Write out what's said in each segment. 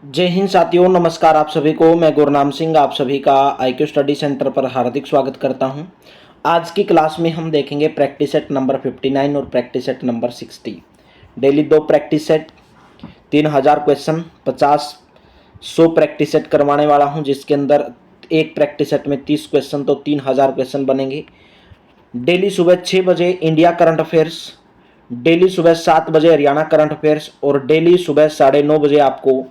जय हिंद साथियों, नमस्कार आप सभी को। मैं गुरनाम सिंह आप सभी का IQ स्टडी सेंटर पर हार्दिक स्वागत करता हूं। आज की क्लास में हम देखेंगे प्रैक्टिस सेट नंबर 59 और practice set number 60। Daily 2 practice set, 3000 question, 50 practice set करवाने वाला हूं, जिसके अंदर एक प्रैक्टिस सेट में 30 क्वेश्चन तो 3000 क्वेश्चन बनेंगे। डेली सुबह 6 बजे इंडिया करंट अफेयर्स, डेली सुबह 7 बजे हरियाणा करंट अफेयर्स और डेली सुबह 9:30 बजे आपको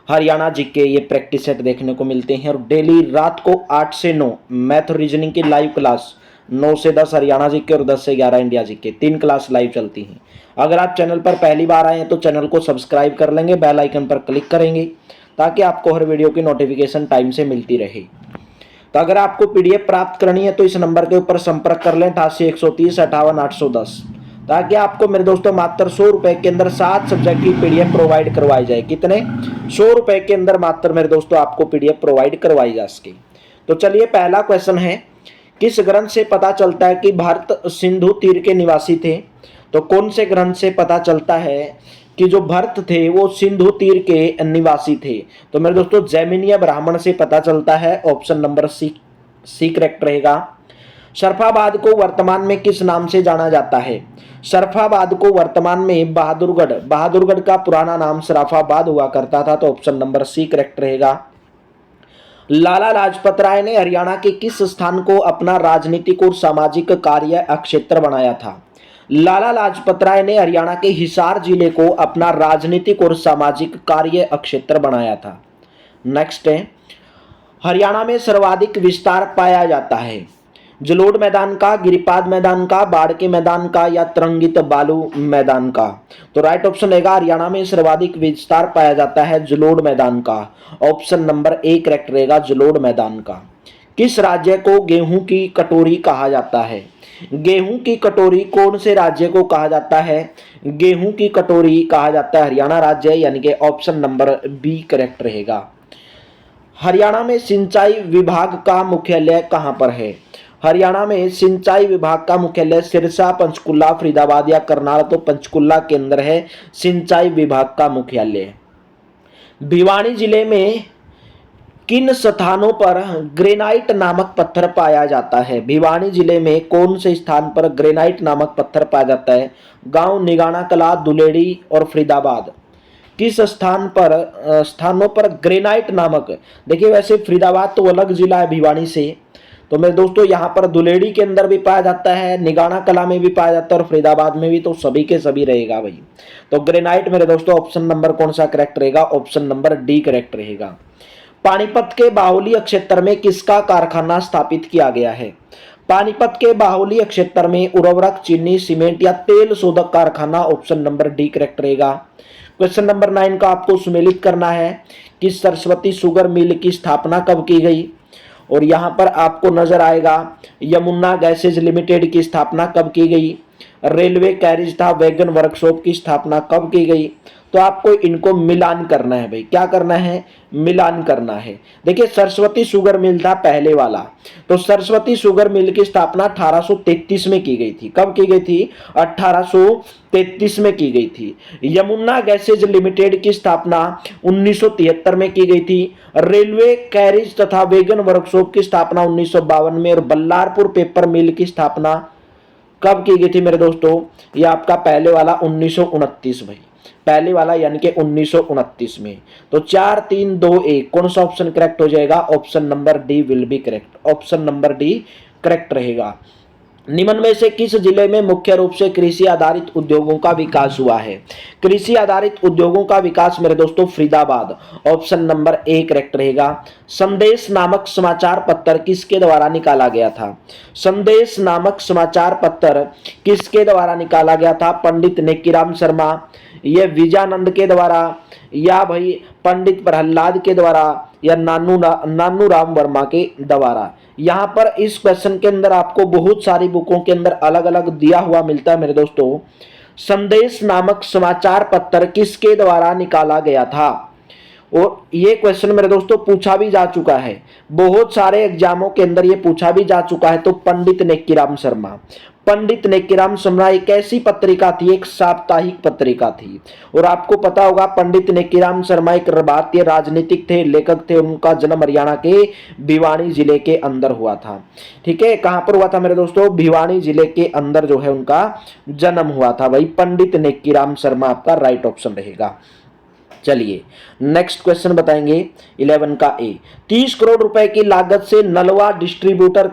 हरियाणा जीके ये प्रैक्टिस सेट देखने को मिलते हैं। और डेली रात को 8 से 9 मैथ और रीजनिंग की लाइव क्लास, 9 से 10 हरियाणा जीके और 10 से 11 इंडिया जीके, 3 क्लास लाइव चलती हैं। अगर आप चैनल पर पहली बार आए हैं तो चैनल को सब्सक्राइब कर लेंगे, बेल आइकन पर क्लिक करेंगे ताकि आपको हर वीडियो की नोटिफिकेशन टाइम से मिलती रहे। तो अगर आपको PDF प्राप्त करनी है तो इस नंबर के ऊपर संपर्क कर लें 88 130 58 810, ताकि आपको मेरे दोस्तों मात्र 100 रुपए के अंदर 7 सब्जेक्ट की PDF प्रोवाइड करवाई जाए। कितने? 100 रुपए के अंदर मात्र मेरे दोस्तों आपको PDF प्रोवाइड करवाई जा सके। तो चलिए, पहला क्वेश्चन है, किस ग्रंथ से पता चलता है कि भारत सिंधु तीर के निवासी थे? तो कौन से ग्रंथ से पता चलता है कि जो भरत थे वो सिंधु तीर के निवासी थे? तो मेरे दोस्तों जैमिनीय ब्राह्मण से पता चलता है। ऑप्शन नंबर सी करेक्ट रहेगा। शरफाबाद को वर्तमान में किस नाम से जाना जाता है? शरफाबाद को वर्तमान में बहादुरगढ़ का पुराना नाम शराफाबाद हुआ करता था। तो ऑप्शन नंबर सी करेक्ट रहेगा। लाला लाजपत राय ने हरियाणा के किस स्थान को अपना राजनीतिक और सामाजिक कार्य क्षेत्र बनाया था? लाला लाजपत राय ने हरियाणा के हिसार जिले को अपना राजनीतिक और सामाजिक कार्य क्षेत्र बनाया था। नेक्स्ट है, हरियाणा में सर्वाधिक विस्तार पाया जाता है? जलोढ़ मैदान का, गिरिपाद मैदान का, बाढ़ के मैदान का या तरंगित बालू मैदान का? तो राइट ऑप्शन रहेगा, हरियाणा में सर्वाधिक विस्तार पाया जाता है जलोढ़ मैदान का। ऑप्शन नंबर ए करेक्ट रहेगा, जलोढ़ मैदान का। किस राज्य को गेहूं की कटोरी कहा जाता है? गेहूं की कटोरी कौन से राज्य को कहा जाता है? गेहूं की कटोरी कहा जाता है हरियाणा राज्य, यानी कि ऑप्शन नंबर बी करेक्ट रहेगा। हरियाणा में सिंचाई विभाग का मुख्यालय कहां पर है? हरियाणा में सिंचाई विभाग का मुख्यालय सिरसा, पंचकुला, फरीदाबाद या करनाल? तो पंचकुला के अंदर है सिंचाई विभाग का मुख्यालय। भिवानी जिले में किन स्थानों पर ग्रेनाइट नामक पत्थर पाया जाता है? भिवानी जिले में कौन से स्थान पर ग्रेनाइट नामक पत्थर पाया जाता है? गांव निगाना कला, दुलेड़ी और फरीदाबाद। किस स्थानों पर ग्रेनाइट नामक, देखिए वैसे फरीदाबाद तो अलग जिला है भिवानी से, तो मेरे दोस्तों यहाँ पर दुलेड़ी के अंदर भी पाया जाता है, निगाना कला में भी पाया जाता है और फरीदाबाद में भी, तो सभी के सभी रहेगा भाई। तो ग्रेनाइट मेरे दोस्तों ऑप्शन नंबर कौन सा करेक्ट रहेगा? ऑप्शन नंबर डी करेक्ट रहेगा। पानीपत के बाहुलीय क्षेत्र में किसका कारखाना स्थापित किया गया है? पानीपत के बाहुलीय क्षेत्र में उर्वरक, चीनी, सीमेंट या तेल शोधक कारखाना? ऑप्शन नंबर डी करेक्ट रहेगा। क्वेश्चन नंबर 9 का आपको सुमेलित करना है कि सरस्वती शुगर मिल की स्थापना कब की गई? और यहां पर आपको नजर आएगा यमुना गैसेज लिमिटेड की स्थापना कब की गई? रेलवे कैरिज था वैगन वर्कशॉप की स्थापना कब की गई? तो आपको इनको मिलान करना है भाई। क्या करना है? मिलान करना है। देखिए सरस्वती शुगर मिल था पहले वाला, तो सरस्वती शुगर मिल की स्थापना 1833 में की गई थी। कब की गई थी? 1833 में की गई थी। यमुना गैसेज लिमिटेड की स्थापना 1973 में की गई थी। रेलवे कैरिज तथा वैगन वर्कशॉप की स्थापना 1952 में। और बल्लारपुर पेपर मिल की स्थापना कब की गई थी मेरे दोस्तों? ये आपका पहले वाला 1929 भाई, पहले वाला यानी कि 1929 में। तो 4 3 2 1 कौन सा ऑप्शन करेक्ट हो जाएगा? Option number D will be correct. Option number D correct रहेगा। निम्न में से किस जिले में मुख्य रूप से कृषि आधारित उद्योगों का विकास हुआ है? कृषि आधारित उद्योगों का विकास मेरे दोस्तों Faridabad. Option number A correct रहेगा। संदेश नामक समाचार पत्र किसके द्वारा निकाला गया था? संदेश नामक समाचार पत्र किसके द्वारा निकाला गया था? पंडित नेकीराम शर्मा, ये विजयानंद के द्वारा, या भाई पंडित प्रहलाद के द्वारा, या नानू राम वर्मा के द्वारा? यहाँ पर इस क्वेश्चन के अंदर आपको बहुत सारी बुकों के अंदर अलग अलग दिया हुआ मिलता है मेरे दोस्तों। संदेश नामक समाचार पत्र किसके द्वारा निकाला गया था? और ये क्वेश्चन मेरे दोस्तों पूछा भी जा चुका है, बहुत सारे एग्जामों के अंदर ये पूछा भी जा चुका है। तो पंडित नेक्कीराम शर्मा, पंडित नेक्कीराम शर्मा एक ऐसी पत्रिका थी, एक साप्ताहिक पत्रिका थी। और आपको पता होगा पंडित नेक्कीराम शर्मा एक भारतीय राजनीतिक थे, लेखक थे। उनका जन्म हरियाणा के भिवानी जिले के अंदर हुआ था। ठीक है, कहां पर हुआ था मेरे दोस्तों? भिवानी जिले के अंदर जो है उनका जन्म हुआ था। भाई पंडित नेक्कीराम शर्मा आपका राइट ऑप्शन रहेगा। चलिए नेक्स्ट क्वेश्चन बताएंगे 11 का ए। 30 करोड़ रुपए की लागत से नलवा डिस्ट्रीब्यूटर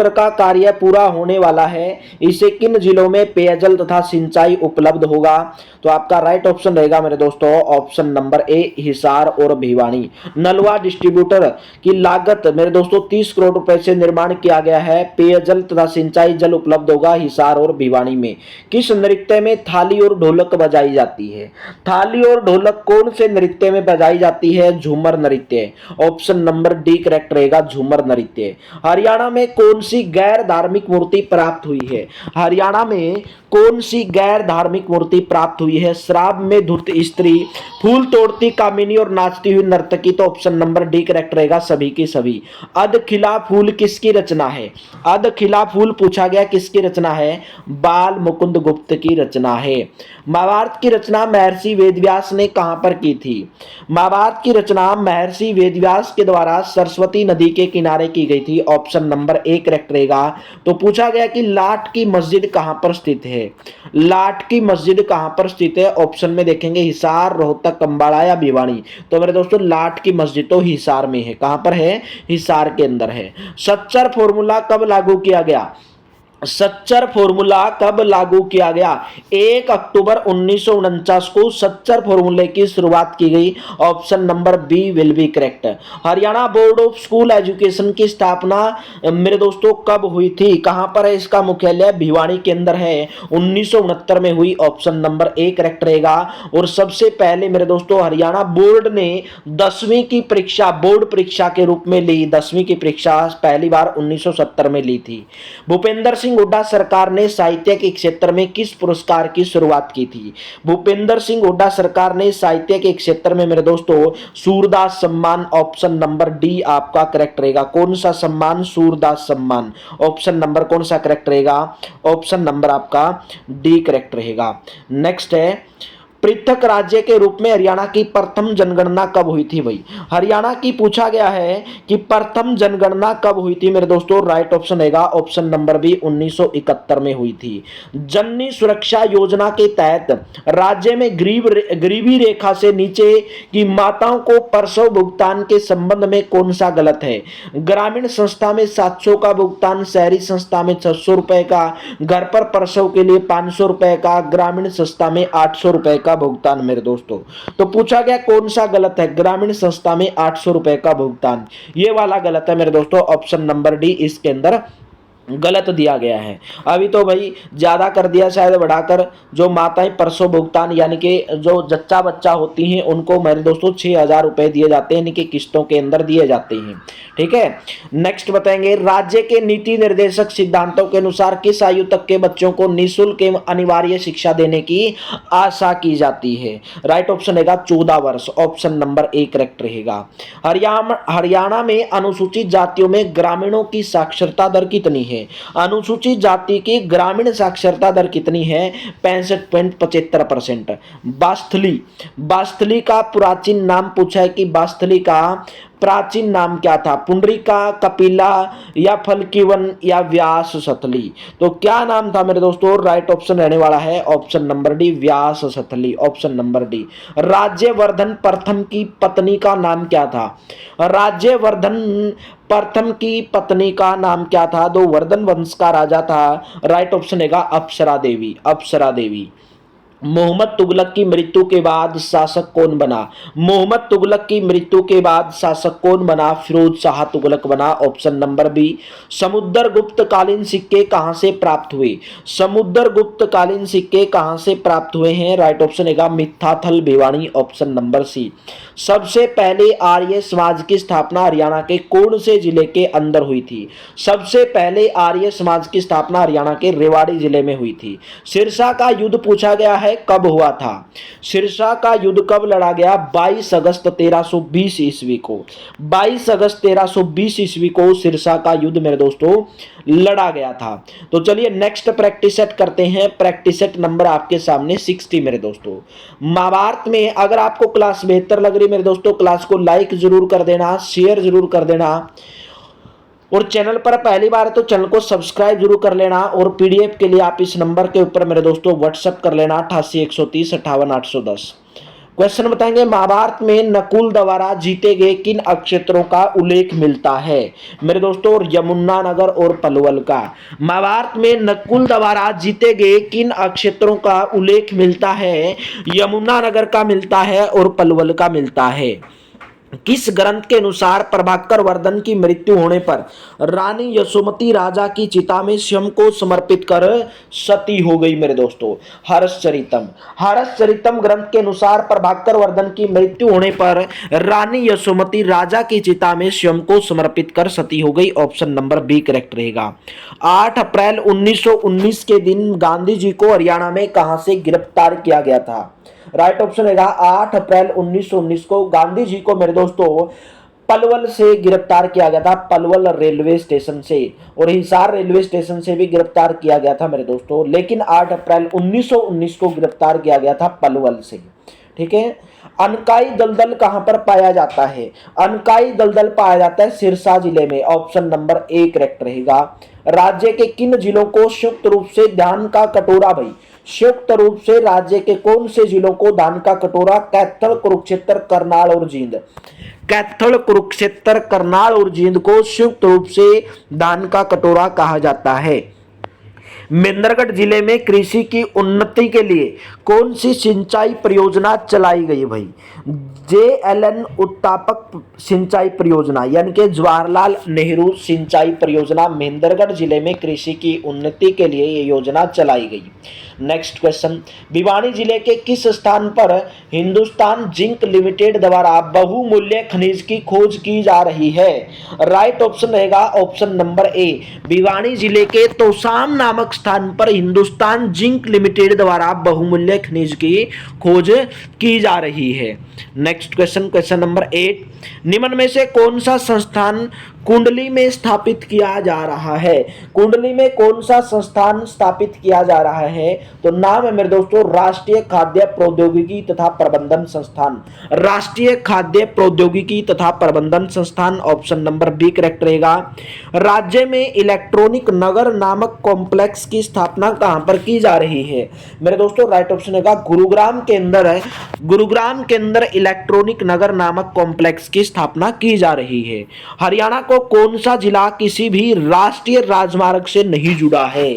का कार्य पूरा होने वाला है। इसे किन जिलों में पेयजल तथा सिंचाई उपलब्ध होगा? तो आपका राइट ऑप्शन रहेगा मेरे दोस्तों ऑप्शन नंबर ए, हिसार और भिवानी। नलवा डिस्ट्रीब्यूटर की लागत मेरे दोस्तों 30 करोड़ रुपए से निर्माण किया गया है। पेयजल तथा सिंचाई जल उपलब्ध होगा हिसार और भिवानी में। किस नृत्य में थाली और ढोलक बजाई जाती है? थाली और ढोलक कौन से नृत्य में बजाई जाती है? झूमर नृत्य। ऑप्शन नंबर डी करेक्ट रहेगा, झूमर नृत्य। हरियाणा में कौन सी गैर धार्मिक मूर्ति प्राप्त हुई है? हरियाणा में कौन सी गैर धार्मिक मूर्ति प्राप्त हुई है? शराब में धुत स्त्री, फूल तोड़ती कामिनी और नाचती हुई नर्तकी। तो ऑप्शन नंबर डी करेक्ट रहेगा, सभी की सभी। अध खिला फूल किसकी रचना है? अध खिला फूल पूछा गया किसकी रचना है? बाल मुकुंद गुप्त की रचना है। महाभारत की रचना महर्षि वेदव्यास ने कहां पर की थी? महाभारत की रचना महर्षि वेदव्यास के द्वारा सरस्वती नदी के किनारे की गई थी। ऑप्शन नंबर ए करेक्ट रहेगा। तो पूछा गया कि लाट की मस्जिद कहां पर स्थित है? लाट की मस्जिद कहां पर स्थित है? ऑप्शन में देखेंगे हिसार, रोहतक, अंबाला या भिवानी। तो मेरे दोस्तों लाट की मस्जिद तो हिसार में है। कहां पर है? हिसार के अंदर है। सच्चर फॉर्मूला कब लागू किया गया? सच्चर फॉर्मूला कब लागू किया गया? 1 अक्टूबर 1949 को सच्चर फॉर्मूले की शुरुआत की गई। Option number B will be correct. Haryana board of school education की स्थापना मेरे दोस्तों कब हुई थी? कहां पर है इसका मुख्यालय? भिवानी के अंदर है, 1969 में हुई। ऑप्शन नंबर ए करेक्ट रहेगा। और सबसे पहले मेरे दोस्तों हरियाणा बोर्ड ने 10वीं की परीक्षा बोर्ड परीक्षा के रूप में ली। 10वीं की परीक्षा पहली बार 1970 में ली थी। भूपेंद्र सिंह हुड्डा सरकार ने साहित्य के क्षेत्र में किस पुरस्कार की शुरुआत की थी? भूपेंद्र सिंह हुड्डा सरकार ने साहित्य के क्षेत्र में मेरे दोस्तों सूरदास सम्मान। ऑप्शन नंबर डी आपका करेक्ट रहेगा। कौन सा सम्मान? सूरदास सम्मान। ऑप्शन नंबर कौन सा करेक्ट रहेगा? ऑप्शन नंबर आपका डी करेक्ट रहेगा। नेक्स्ट है पृथक राज्य के रूप में हरियाणा की प्रथम जनगणना कब हुई थी? भाई हरियाणा की पूछा गया है कि प्रथम जनगणना कब हुई थी मेरे दोस्तों? राइट ऑप्शन रहेगा ऑप्शन नंबर बी 1971 में हुई थी। जननी सुरक्षा योजना के तहत राज्य में गरीबी रेखा से नीचे की माताओं को प्रसव भुगतान के संबंध में कौन सा गलत है? ग्रामीण संस्था में 700 का भुगतान, शहरी संस्था में 600 रुपए का, घर पर प्रसव के लिए 500 रुपए का, ग्रामीण संस्था में 800 रुपए का भुगतान मेरे दोस्तों। तो पूछा गया कौन सा गलत है? ग्रामीण संस्था में 800 रुपए का भुगतान, ये वाला गलत है मेरे दोस्तों। ऑप्शन नंबर डी इसके अंदर गलत दिया गया है। अभी तो भाई ज्यादा कर दिया शायद बढ़ाकर। जो माताएं प्रसव भुगतान यानी कि जो जच्चा बच्चा होती हैं उनको मेरे दोस्तों 6000 रुपए दिए जाते हैं, यानी कि किस्तों के अंदर दिए जाते हैं। ठीक है, नेक्स्ट बताएंगे राज्य के नीति निर्देशक सिद्धांतों के अनुसार किस आयु तक के बच्चों को निःशुल्क एवं अनिवार्य शिक्षा देने की आशा की जाती है? राइट ऑप्शन रहेगा 14 वर्ष। ऑप्शन नंबर ए करेक्ट रहेगा। हरियाणा में अनुसूचित जातियों में ग्रामीणों की साक्षरता दर कितनी है? अनुसूचित जाति की ग्रामीण साक्षरता दर कितनी है? 65.75%। बास्थली का प्राचीन नाम पूछा है कि बास्थली का प्राचीन नाम क्या था? पुंडरीका, कपिला या फलकीवन या व्यास सतली। तो क्या नाम था मेरे दोस्तों? राइट ऑप्शन रहने वाला है option number D Vyas Satli. Option number D. Rajyavardhan प्रथम की पत्नी का नाम क्या था? राज्यवर्धन प्रथम की पत्नी का नाम क्या था? दो वर्धन वंश का राजा था। राइट ऑप्शन है अप्सरा देवी। अप्सरा देवी। मोहम्मद तुगलक की मृत्यु के बाद शासक कौन बना? मोहम्मद तुगलक की मृत्यु के बाद शासक कौन बना? फिरोज शाह तुगलक बना। Option number B. समुद्रगुप्त कालीन सिक्के कहां से प्राप्त हुए? समुद्रगुप्त कालीन सिक्के कहां से प्राप्त हुए हैं? राइट ऑप्शन है Mithathal Bhiwani. Option number C. सबसे पहले आर्य समाज की स्थापना हरियाणा के कौन से जिले के अंदर हुई थी? सबसे पहले आर्य समाज की स्थापना हरियाणा के रेवाड़ी जिले में हुई थी। सिरसा का युद्ध पूछा गया है है कब हुआ था। सिरसा का युद्ध कब लड़ा गया? 22 अगस्त 1320 ईस्वी को। 22 अगस्त 1320 ईस्वी को सिरसा का युद्ध मेरे दोस्तों लड़ा गया था। तो चलिए नेक्स्ट प्रैक्टिस सेट करते हैं। प्रैक्टिस सेट नंबर आपके सामने 60 मेरे दोस्तों। महाभारत में अगर आपको क्लास बेहतर लग रही मेरे दोस्तों, क्लास को लाइक जरूर कर देना, शेयर जरूर कर देना, और चैनल पर पहली बार है तो चैनल को सब्सक्राइब जरूर कर लेना। और पीडीएफ के लिए आप इस नंबर के ऊपर मेरे दोस्तों व्हाट्सएप कर लेना 88 130 58 810। क्वेश्चन बताएंगे, महाभारत में नकुल द्वारा जीते गए किन अक्षेत्रों का उल्लेख मिलता है? मेरे दोस्तों यमुना नगर और पलवल का। महाभारत में नकुल द्वारा जीते गए किन अक्षेत्रों का उल्लेख मिलता है? यमुना नगर का मिलता है और पलवल का मिलता है। किस ग्रंथ के अनुसार प्रभाकर वर्धन की मृत्यु होने पर रानी यशोमती राजा की चिता में स्वयं को समर्पित कर सती हो गई? मेरे दोस्तों हर्षचरितम। हर्षचरितम ग्रंथ के अनुसार प्रभाकर वर्धन की मृत्यु होने पर रानी यशोमती राजा की चिता में स्वयं को समर्पित कर सती हो गई। ऑप्शन नंबर बी करेक्ट रहेगा। 8 अप्रैल 1919 के दिन गांधी जी को हरियाणा में कहां से गिरफ्तार किया गया था? राइट ऑप्शन रहेगा 8 अप्रैल 1919 को गांधी जी को मेरे दोस्तों पलवल से गिरफ्तार किया गया था, पलवल रेलवे स्टेशन से, और हिसार रेलवे स्टेशन से भी गिरफ्तार किया गया था मेरे दोस्तों, लेकिन 8 अप्रैल 1919 को गिरफ्तार किया गया था पलवल से। ठीक है। अनकाई दलदल कहां पर पाया जाता है? अनकाई दलदल पाया जाता है सिरसा जिले में। ऑप्शन नंबर ए करेक्ट रहेगा। राज्य के किन जिलों को संयुक्त रूप से धान का कटोरा भाई संयुक्त रूप से राज्य के कौन से जिलों को धान का कटोरा? कैथल, कुरुक्षेत्र, करनाल और जींद। कैथल, कुरुक्षेत्र, करनाल और जींद को संयुक्त रूप से धान का कटोरा कहा जाता है। मेंदरगढ़ जिले में कृषि की उन्नति के लिए कौन सी सिंचाई परियोजना चलाई गई भाई? JLN उत्तापक सिंचाई परियोजना, यानी कि जवाहरलाल नेहरू सिंचाई परियोजना। मेंदरगढ़ जिले में कृषि की उन्नति के लिए यह योजना चलाई गई। नेक्स्ट क्वेश्चन, भिवानी जिले के किस स्थान पर हिंदुस्तान जिंक लिमिटेड द्वारा बहुमूल्य खनिज की खोज की जा रही है? राइट ऑप्शन रहेगा ऑप्शन नंबर ए। भिवानी जिले के तोसाम नामक स्थान पर हिंदुस्तान जिंक लिमिटेड द्वारा बहुमूल्य खनिज की खोज की जा रही है। नेक्स्ट क्वेश्चन, क्वेश्चन नंबर 8, निम्न में से कौन सा संस्थान कुंडली में स्थापित किया जा रहा है? कुंडली में कौन सा संस्थान स्थापित किया जा रहा है? तो नाम है मेरे दोस्तों राष्ट्रीय खाद्य प्रौद्योगिकी तथा प्रबंधन संस्थान। राष्ट्रीय खाद्य प्रौद्योगिकी तथा प्रबंधन संस्थान। ऑप्शन नंबर बी करेक्ट रहेगा। राज्य में इलेक्ट्रॉनिक नगर नामक कॉम्प्लेक्स की स्थापना कहां पर की जा रही है? मेरे दोस्तों राइट ऑप्शन रहेगा गुरुग्राम के अंदर है। गुरुग्राम के अंदर इलेक्ट्रॉनिक नगर नामक कॉम्प्लेक्स की स्थापना की जा रही है। हरियाणा को कौन सा जिला किसी भी राष्ट्रीय राजमार्ग से नहीं जुड़ा है?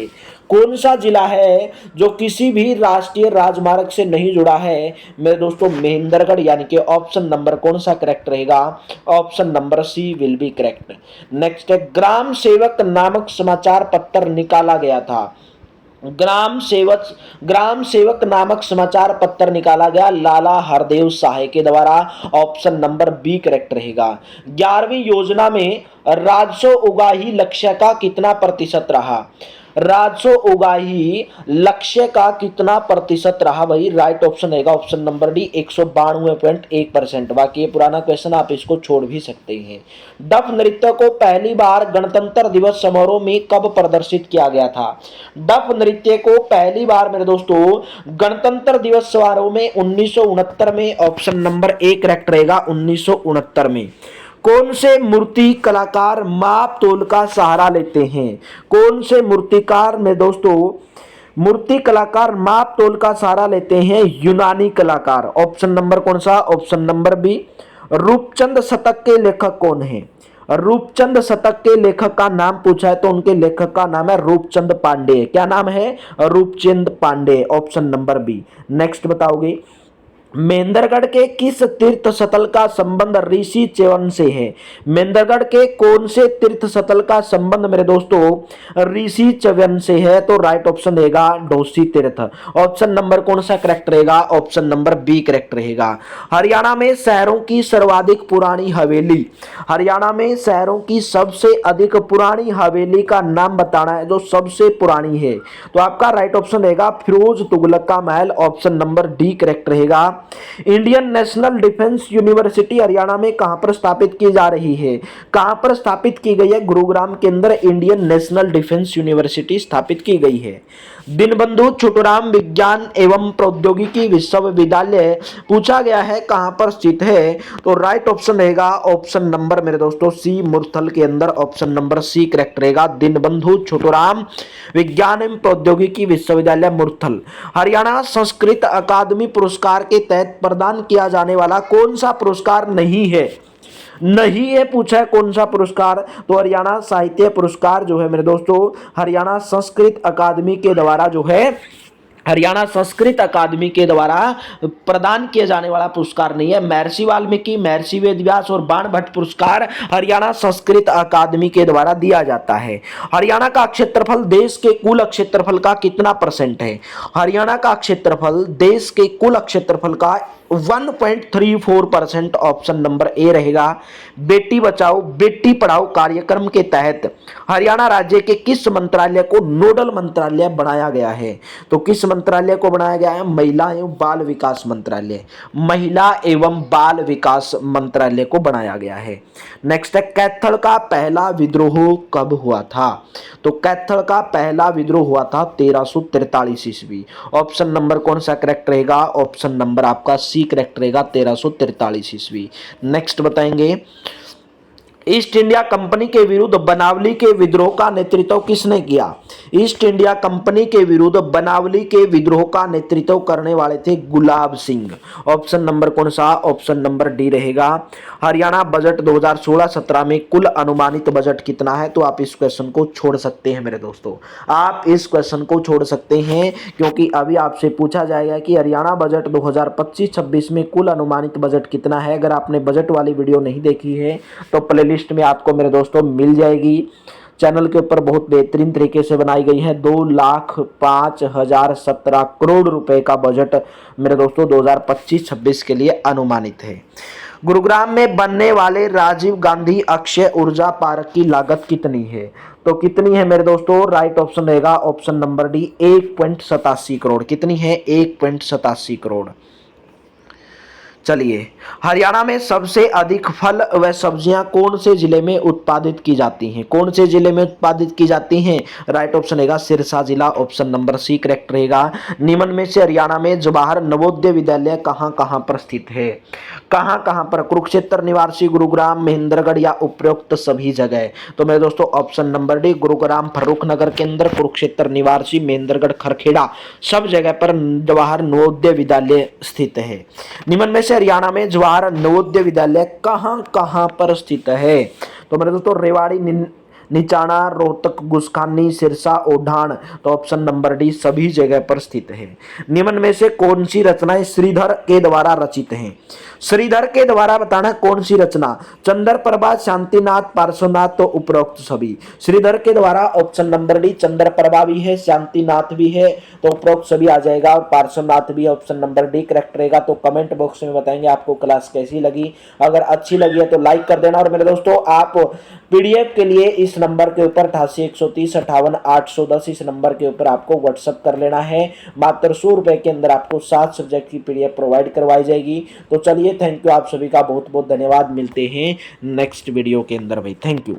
कौन सा जिला है जो किसी भी राष्ट्रीय राजमार्ग से नहीं जुड़ा है? मेरे दोस्तों महेंद्रगढ़, यानी कि ऑप्शन नंबर कौन सा करेक्ट रहेगा? Option number C will be correct. Next है, ग्राम सेवक नामक समाचार पत्र निकाला गया था। ग्राम सेवक नामक समाचार पत्र निकाला गया लाला हरदेव साहे के द्वारा। ऑप्शन नंबर बी करेक्ट रहेगा। 11वीं योजना में राजस्व उगाही लक्ष्य का कितना प्रतिशत रहा? राजस्व उगाही लक्ष्य का कितना प्रतिशत रहा भाई? राइट ऑप्शन रहेगा ऑप्शन नंबर डी 192.1%। बाकी ये पुराना क्वेश्चन, आप इसको छोड़ भी सकते हैं। डफ नृत्य को पहली बार गणतंत्र दिवस समारोह में कब प्रदर्शित किया गया था? डफ नृत्य को पहली बार मेरे दोस्तों गणतंत्र दिवस समारोह में 1969 में। ऑप्शन नंबर ए करेक्ट रहेगा 1969 में। कौन से मूर्ति कलाकार माप तोल का सहारा लेते हैं? कौन से मूर्तिकार में दोस्तों मूर्ति कलाकार माप तोल का सहारा लेते हैं? यूनानी कलाकार। ऑप्शन नंबर कौन सा? Option number B. रूपचंद शतक के लेखक कौन है? रूपचंद शतक के लेखक का नाम पूछा है तो उनके लेखक का नाम है रूपचंद पांडे। क्या नाम है? Roopchand Pandey. Option number B. Next बताओगे, मेंदरगढ़ के किस तीर्थ स्थल का संबंध ऋषि च्यवन से है? मेंदरगढ़ के कौन से तीर्थ स्थल का संबंध मेरे दोस्तों ऋषि च्यवन से है? तो राइट ऑप्शन रहेगा डोसी तीर्थ। ऑप्शन नंबर कौन सा करेक्ट रहेगा? ऑप्शन नंबर बी करेक्ट रहेगा। हरियाणा में शहरों की सर्वाधिक पुरानी हवेली, हरियाणा में शहरों की सबसे अधिक पुरानी हवेली का नाम बताना है जो सबसे पुरानी है। तो आपका राइट ऑप्शन रहेगा फिरोज तुगलक का महल। ऑप्शन नंबर डी करेक्ट रहेगा। Indian national defence university Haryana में कहां पर स्थापित की जा रही है? कहां पर स्थापित की गई है? गुरुग्राम के अंदर इंडियन नेशनल डिफेंस यूनिवर्सिटी स्थापित की गई है। दीनबंधु छोटूराम विज्ञान एवं प्रौद्योगिकी विश्वविद्यालय पूछा गया है कहां पर स्थित है? तो राइट ऑप्शन रहेगा ऑप्शन नंबर मेरे दोस्तों सी मुरथल के अंदर। ऑप्शन नंबर सी करेक्ट रहेगा। दीनबंधु छोटूराम विज्ञान एवं प्रौद्योगिकी विश्वविद्यालय मुरथल। हरियाणा संस्कृत अकादमी पुरस्कार के तहत प्रदान किया जाने वाला कौन सा पुरस्कार नहीं है? नहीं है पूछा है कौन सा पुरस्कार? तो हरियाणा साहित्य पुरस्कार जो है मेरे दोस्तों हरियाणा संस्कृत अकादमी के द्वारा जो है, हरियाणा संस्कृत अकादमी के द्वारा प्रदान किए जाने वाला पुरस्कार नहीं है। महर्षि वाल्मीकि, महर्षि वेदव्यास और बाणभट्ट पुरस्कार हरियाणा संस्कृत अकादमी के द्वारा दिया जाता है। हरियाणा का क्षेत्रफल देश के कुल क्षेत्रफल का कितना परसेंट है? हरियाणा का क्षेत्रफल देश के कुल क्षेत्रफल का 1.34%। ऑप्शन नंबर ए रहेगा। बेटी बचाओ बेटी पढ़ाओ कार्यक्रम के तहत हरियाणा राज्य के किस मंत्रालय को नोडल मंत्रालय बनाया गया है? तो किस मंत्रालय को बनाया गया है? महिला एवं बाल विकास मंत्रालय, महिला एवं बाल विकास मंत्रालय को बनाया गया है। नेक्स्ट है कैथल का पहला विद्रोह कब हुआ था? तो कैथल का पहला विद्रोह हुआ था 1343 ईस्वी। ऑप्शन नंबर कौन सा करेक्ट रहेगा? ऑप्शन नंबर आपका सी करेक्ट रहेगा 1343 ईस्वी। नेक्स्ट बताएंगे ईस्ट इंडिया कंपनी के विरुद्ध बनावली के विद्रोह का नेतृत्व किसने किया? ईस्ट इंडिया कंपनी के विरुद्ध बनावली के विद्रोह का नेतृत्व करने वाले थे गुलाब सिंह। ऑप्शन नंबर कौन सा? ऑप्शन नंबर डी रहेगा। हरियाणा बजट 2016-17 में कुल अनुमानित बजट कितना है? तो आप इस क्वेश्चन को छोड़ सकते हैं मेरे दोस्तों, आप इस क्वेश्चन को छोड़ सकते हैं क्योंकि अभी आपसे पूछा जाएगा कि हरियाणा बजट 2025-26 में कुल अनुमानित बजट कितना है। अगर आपने बजट वाली वीडियो नहीं देखी है तो प्लेलिस्ट में आपको मेरे दोस्तों मिल जाएगी। चैनल के ऊपर बहुत बेहतरीन तरीके से बनाई गई है। 2,05,017 करोड़ रुपए का बजट मेरे दोस्तों 2025-26 के लिए अनुमानित है। गुरुग्राम में बनने वाले राजीव गांधी अक्षय ऊर्जा पार्क की लागत कितनी है? तो कितनी है मेरे दोस्तों? राइट ऑप्शन रहेगा ऑप्शन नंबर डी 1.87 करोड़। कितनी है? 1.87 करोड़। चलिए हरियाणा में सबसे अधिक फल व सब्जियां कौन से जिले में उत्पादित की जाती हैं? कौन से जिले में उत्पादित की जाती हैं? राइट ऑप्शन रहेगा सिरसा जिला। ऑप्शन नंबर सी करेक्ट रहेगा। निम्न में से हरियाणा में जवाहर नवोदय विद्यालय कहां कहां पर स्थित है? कहां कहां पर? कुरुक्षेत्र, निवासी, गुरुग्राम, महेंद्रगढ़ या उपरोक्त सभी जगह? तो मेरे दोस्तों option number D Gurugram Farrukhnagar के अंदर, कुरुक्षेत्र, निवासी, महेंद्रगढ़, खरखेड़ा सब जगह पर जवाहर नवोदय विद्यालय स्थित है। निम्न में से हरियाणा में जवाहर नवोदय विद्यालय कहां कहां पर स्थित है? तो मेरे दोस्तों रेवाड़ी, निचाना, रोहतक, गुस्खानी, सिरसा, ओढ़ान। तो ऑप्शन नंबर डी सभी जगह पर स्थित है। निम्न में से कौन सी रचनाएं श्रीधर के द्वारा रचित हैं? श्रीधर के द्वारा बताना कौन सी रचना? चंद्र प्रभा, शांतिनाथ, पार्श्वनाथ। तो उपरोक्त सभी। श्रीधर के द्वारा ऑप्शन नंबर डी चंद्र प्रभा भी है, शांतिनाथ भी है, तो उपरोक्त सभी आ जाएगा और पार्श्वनाथ भी। ऑप्शन नंबर डी करेक्ट रहेगा। तो कमेंट बॉक्स में बताएंगे आपको क्लास कैसी लगी। अगर अच्छी लगी है तो लाइक कर देना। और मेरे दोस्तों आप पीडीएफ के लिए इस नंबर के ऊपर 88-130-58-810 इस नंबर के ऊपर आपको व्हाट्सएप कर लेना है। मात्र 100 रुपए के अंदर आपको 7 सब्जेक्ट की पीडीएफ प्रोवाइड करवाई जाएगी। तो चलिए थैंक यू, आप सभी का बहुत बहुत धन्यवाद। मिलते हैं नेक्स्ट वीडियो के अंदर भाई। Thank you.